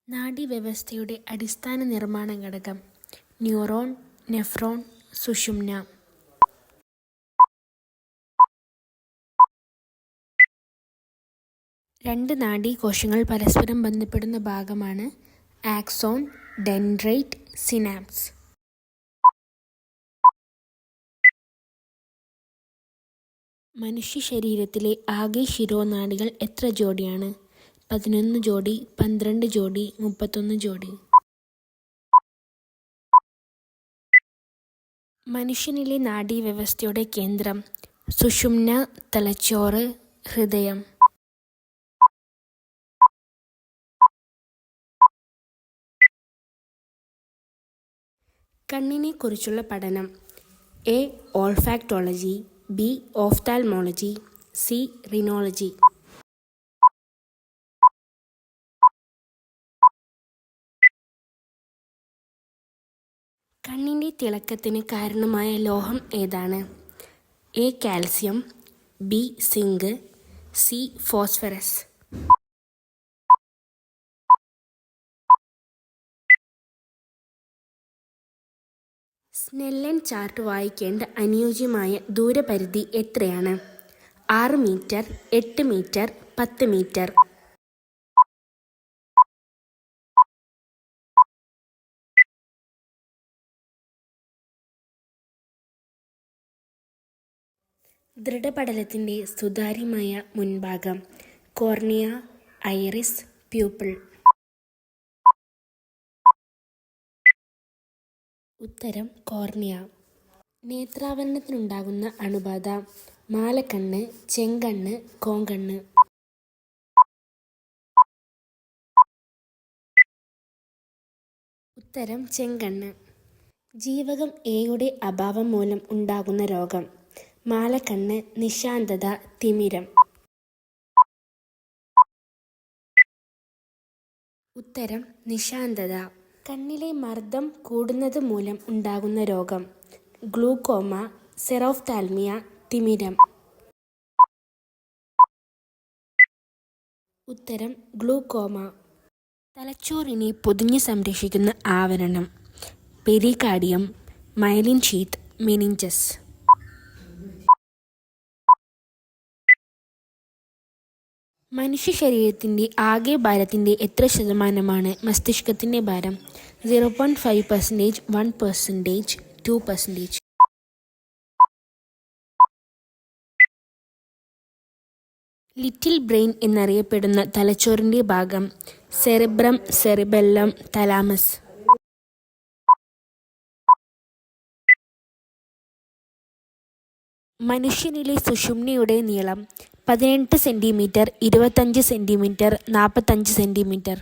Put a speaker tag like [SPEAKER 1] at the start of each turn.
[SPEAKER 1] നാഡീവ്യവസ്ഥയുടെ അടിസ്ഥാന നിർമ്മാണ ഘടകം ന്യൂറോൺ, നെഫ്രോൺ, സുഷുമ്ന. രണ്ട് നാഡീകോശങ്ങൾ പരസ്പരം ബന്ധപ്പെടുന്ന ഭാഗമാണ് ആക്സോൺ, ഡെൻഡ്രൈറ്റ്, സിനാപ്സ്. മനുഷ്യ ശരീരത്തിലെ ആകെ ശിരോനാഡികൾ എത്ര ജോഡിയാണ്? 11 ജോഡി, 12 ജോഡി, 31 ജോഡി. മനുഷ്യനിലെ നാഡീവ്യവസ്ഥയുടെ കേന്ദ്രം സുഷുമ്ന, തലച്ചോറ്, ഹൃദയം. കണ്ണിനെക്കുറിച്ചുള്ള പഠനം A. Olfactology, B. Ophthalmology, C. Rhinology. കണ്ണിൻ്റെ തിളക്കത്തിന് കാരണമായ ലോഹം ഏതാണ്? A. Calcium, B. Zinc, C. Phosphorus. Snellen chart വായിക്കേണ്ട അനുയോജ്യമായ ദൂരപരിധി എത്രയാണ്? 6 മീറ്റർ, 8 മീറ്റർ, 10 മീറ്റർ. ദൃഢപടലത്തിൻ്റെ സുതാര്യമായ മുൻഭാഗം കോർണിയ, ഐറിസ്, പ്യൂപ്പിൾ. ഉത്തരം കോർണിയ. നേത്രാവരണത്തിനുണ്ടാകുന്ന അണുബാധ മാലക്കണ്ണ്, ചെങ്കണ്ണ്, കോങ്കണ്ണ്. ഉത്തരം ചെങ്കണ്ണ്. ജീവകം എയുടെ അഭാവം മൂലം ഉണ്ടാകുന്ന രോഗം മാലക്കണ്ണ്, നിശാന്തത, തിമിരം. ഉത്തരം നിശാന്തത. കണ്ണിലെ മർദ്ദം കൂടുന്നത് മൂലം ഉണ്ടാകുന്ന രോഗം ഗ്ലൂക്കോമ, സെറോഫ്താൽമിയ, തിമിരം. ഉത്തരം ഗ്ലൂക്കോമ. തലച്ചോറിനെ പൊതിഞ്ഞ് സംരക്ഷിക്കുന്ന ആവരണം പെരികാർഡിയം, മൈലിൻ ഷീത്ത്, മെനിഞ്ചസ്. മനുഷ്യ ശരീരത്തിൻ്റെ ആകെ ഭാരത്തിൻ്റെ എത്ര ശതമാനമാണ് മസ്തിഷ്കത്തിൻ്റെ ഭാരം? 0.5%, 1%, 2%. ലിറ്റിൽ ബ്രെയിൻ എന്നറിയപ്പെടുന്ന തലച്ചോറിൻ്റെ ഭാഗം സെറിബ്രം, സെറിബെല്ലം, തലാമസ്. മനുഷ്യനിലെ സുഷുമ്നയുടെ നീളം 18 സെന്റിമീറ്റർ, 25 സെന്റിമീറ്റർ, 45 സെന്റിമീറ്റർ.